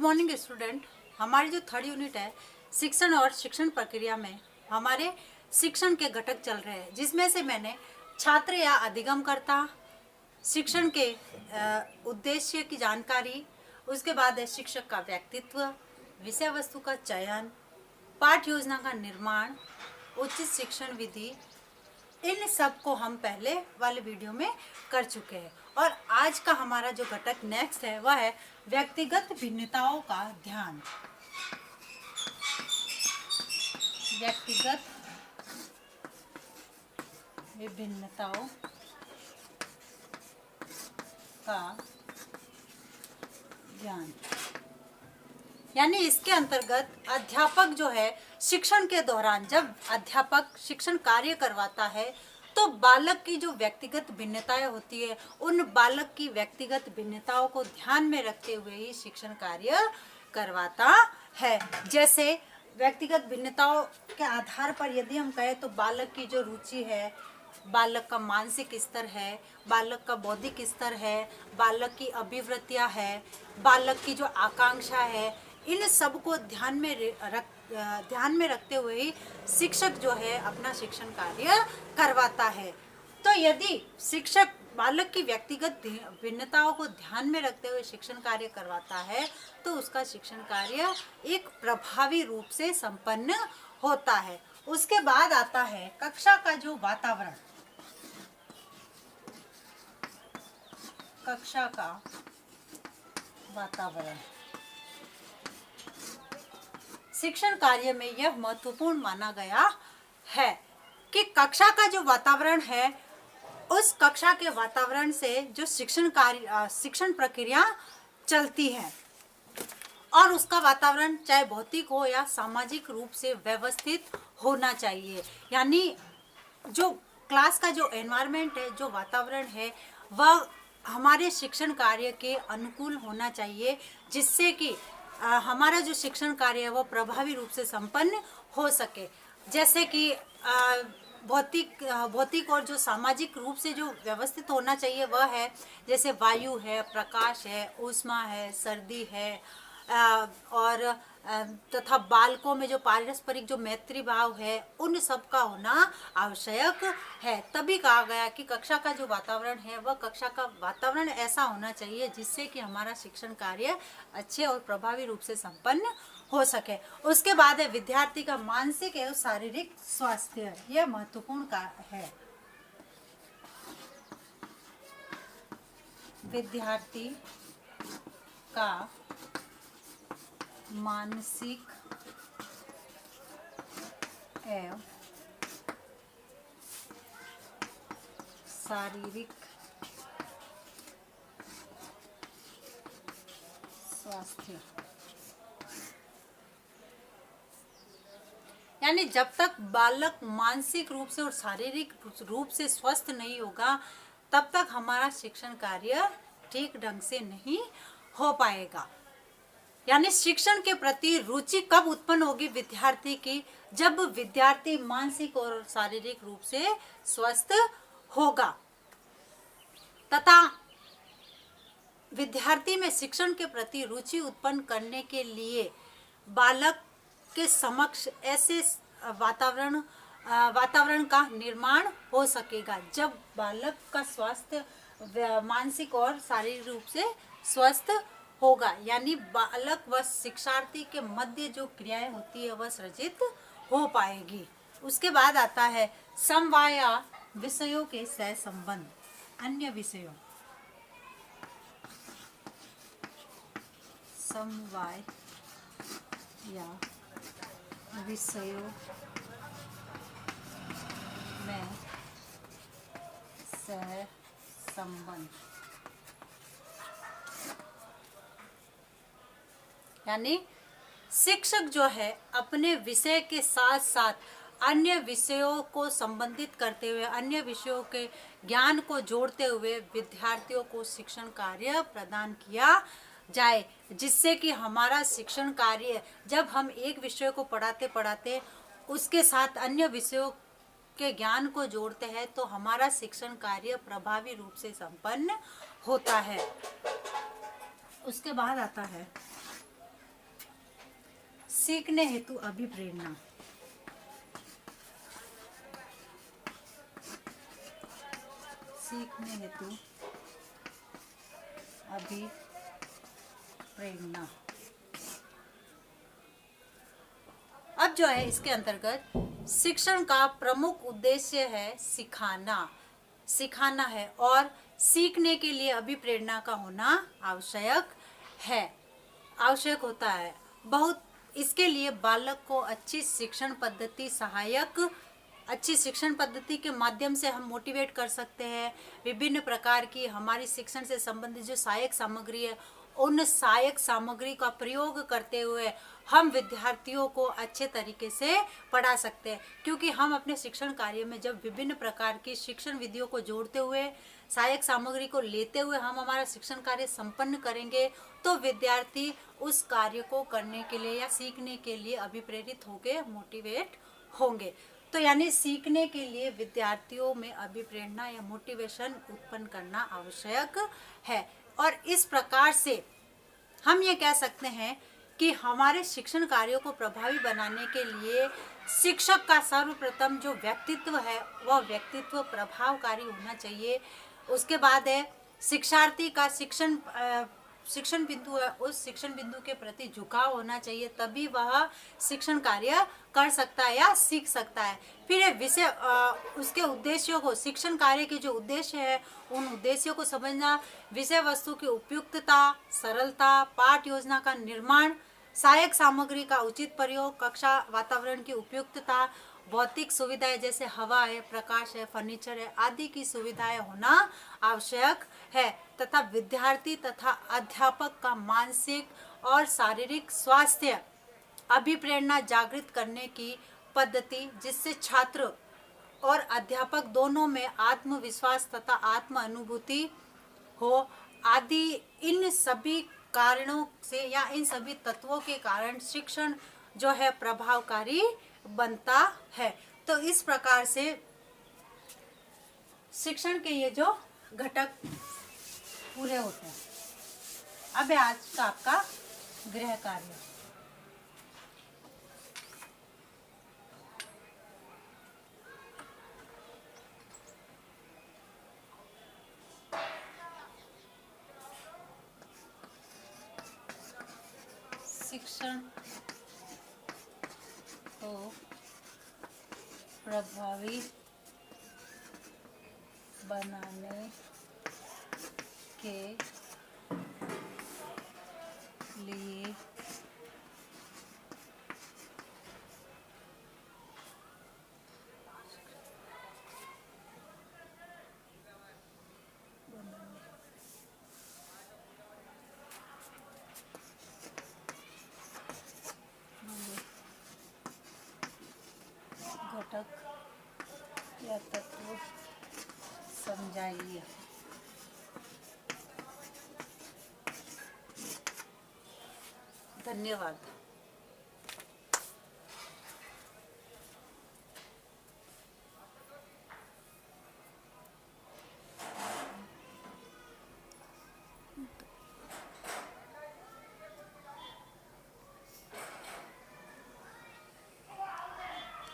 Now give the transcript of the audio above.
Morning student. हमारी जो third unit है शिक्षण और शिक्षण प्रक्रिया में हमारे शिक्षण के घटक चल रहे हैं, जिसमें से मैंने छात्र या अधिगमकर्ता, शिक्षण के उद्देश्य की जानकारी, उसके बाद है शिक्षक का व्यक्तित्व, विषय वस्तु का चयन, पाठ्य योजना का निर्माण, उचित शिक्षण विधि, इन सब को हम पहले वाले वीडियो में कर चुके हैं। और आज का हमारा जो घटक नेक्स्ट है वह है व्यक्तिगत भिन्नताओं का ध्यान। व्यक्तिगत विभिन्नताओं का ज्ञान, यानी इसके अंतर्गत अध्यापक जो है शिक्षण के दौरान जब अध्यापक शिक्षण कार्य करवाता है तो बालक की जो व्यक्तिगत भिन्नताएं होती है उन बालक की व्यक्तिगत भिन्नताओं को ध्यान में रखते हुए ही शिक्षण कार्य करवाता है। जैसे व्यक्तिगत भिन्नताओं के आधार पर यदि हम कहें तो बालक की जो रुचि है, बालक का मानसिक स्तर है, बालक का बौद्धिक स्तर है, बालक की अभिवृत्तियां है, बालक की जो आकांक्षा है, इन सब को ध्यान में रखते हुए ही शिक्षक जो है अपना शिक्षण कार्य करवाता है। तो यदि शिक्षक बालक की व्यक्तिगत भिन्नताओं को ध्यान में रखते हुए शिक्षण कार्य करवाता है तो उसका शिक्षण कार्य एक प्रभावी रूप से संपन्न होता है। उसके बाद आता है कक्षा का जो वातावरण। कक्षा का वातावरण शिक्षण कार्य में यह महत्वपूर्ण माना गया है कि कक्षा का जो वातावरण है उस कक्षा के वातावरण से जो शिक्षण प्रक्रिया चलती है और उसका वातावरण चाहे भौतिक हो या सामाजिक रूप से व्यवस्थित होना चाहिए। यानी जो क्लास का जो एनवायरनमेंट है, जो वातावरण है, वह हमारे शिक्षण कार्य के अनुकूल होना चाहिए, जिससे कि हमारा जो शिक्षण कार्य है वो प्रभावी रूप से संपन्न हो सके। जैसे कि भौतिक और जो सामाजिक रूप से जो व्यवस्थित होना चाहिए वह है जैसे वायु है, प्रकाश है, ऊष्मा है, सर्दी है, और तथा बालकों में जो पारस्परिक जो मैत्री भाव है उन सब का होना आवश्यक है। तभी कहा गया कि कक्षा का जो वातावरण है वह कक्षा का वातावरण ऐसा होना चाहिए जिससे कि हमारा शिक्षण कार्य अच्छे और प्रभावी रूप से संपन्न हो सके। उसके बाद है विद्यार्थी का मानसिक एवं शारीरिक स्वास्थ्य, यह महत्वपूर्ण का है। विद्यार्थी का मानसिक एवं शारीरिक स्वास्थ्य, यानी जब तक बालक मानसिक रूप से और शारीरिक रूप से स्वस्थ नहीं होगा तब तक हमारा शिक्षण कार्य ठीक ढंग से नहीं हो पाएगा। यानी शिक्षण के प्रति रुचि कब उत्पन्न होगी विद्यार्थी की? जब विद्यार्थी मानसिक और शारीरिक रूप से स्वस्थ होगा तथा विद्यार्थी में शिक्षण के प्रति रुचि उत्पन्न करने के लिए बालक के समक्ष ऐसे वातावरण का निर्माण हो सकेगा जब बालक का स्वास्थ्य मानसिक और शारीरिक रूप से स्वस्थ होगा। यानी बालक व शिक्षार्थी के मध्य जो क्रियाएं होती है वह सृजित हो पाएगी। उसके बाद आता है समवाय विषयों के सहसंबंध, अन्य विषयों, समवाय या विषयों में सहसंबंध, यानी शिक्षक जो है अपने विषय के साथ साथ अन्य विषयों को संबंधित करते हुए, अन्य विषयों के ज्ञान को जोड़ते हुए विद्यार्थियों को शिक्षण कार्य प्रदान किया जाए, जिससे कि हमारा शिक्षण कार्य जब हम एक विषय को पढ़ाते पढ़ाते उसके साथ अन्य विषयों के ज्ञान को जोड़ते हैं तो हमारा शिक्षण कार्य प्रभावी रूप से संपन्न होता है। उसके बाद आता है सीखने हेतु अभिप्रेरणा। सीखने हेतु अभिप्रेरणा। अब जो है इसके अंतर्गत शिक्षण का प्रमुख उद्देश्य है सिखाना है और सीखने के लिए अभिप्रेरणा का होना आवश्यक होता है। बहुत इसके लिए बालक को अच्छी शिक्षण पद्धति के माध्यम से हम मोटिवेट कर सकते हैं। विभिन्न प्रकार की हमारी शिक्षण से संबंधित जो सहायक सामग्री है, उन सहायक सामग्री का प्रयोग करते हुए हम विद्यार्थियों को अच्छे तरीके से पढ़ा सकते हैं, क्योंकि हम अपने शिक्षण कार्य में जब विभिन्न प्रकार की शिक्षण विधियों को जोड़ते हुए, सहायक सामग्री को लेते हुए हम हमारा शिक्षण कार्य संपन्न करेंगे, तो विद्यार्थी उस कार्य को करने के लिए या सीखने के लिए अभिप्रेरित होकर मोटिवेट होंगे। तो यानी सीखने के लिए विद्यार्थियों में अभिप्रेरणा या मोटिवेशन उत्पन्न करना आवश्यक है। और इस प्रकार से हम ये कह सकते हैं कि हमारे शिक्षण कार्यों को प्रभावी बनाने के लिए शिक्षक का सर्वप्रथम जो व्यक्तित्व है वह व्यक्तित्व प्रभावकारी होना चाहिए। उसके बाद है शिक्षार्थी का शिक्षण बिंदु है, उस शिक्षण बिंदु के प्रति झुकाव होना चाहिए, तभी वह शिक्षण कार्य कर सकता है या सीख सकता है। फिर विषय उसके उद्देश्यों को, शिक्षण कार्य के जो उद्देश्य है उन उद्देश्यों को समझना, विषय वस्तु की उपयुक्तता, सरलता, पाठ योजना का निर्माण, सहायक सामग्री का उचित प्रयोग, कक्षा वातावरण की उपयुक्तता, भौतिक सुविधाएं जैसे हवा है, प्रकाश है, फर्नीचर है आदि की सुविधाएं होना आवश्यक है, तथा विद्यार्थी तथा अध्यापक का मानसिक और शारीरिक स्वास्थ्य अभिप्रेरणा जागृत करने की पद्धति, जिससे छात्र और अध्यापक दोनों में आत्मविश्वास तथा आत्म अनुभूति हो आदि, इन सभी कारणों से या इन सभी तत्वों के कारण शिक्षण जो है प्रभावकारी बनता है। तो इस प्रकार से शिक्षण के ये जो घटक पूरे होते हैं। अब है आज का आपका गृह कार्य। शिक्षण को प्रभावी बनाने के लिए घटक या तत्व समझाइए। धन्यवाद।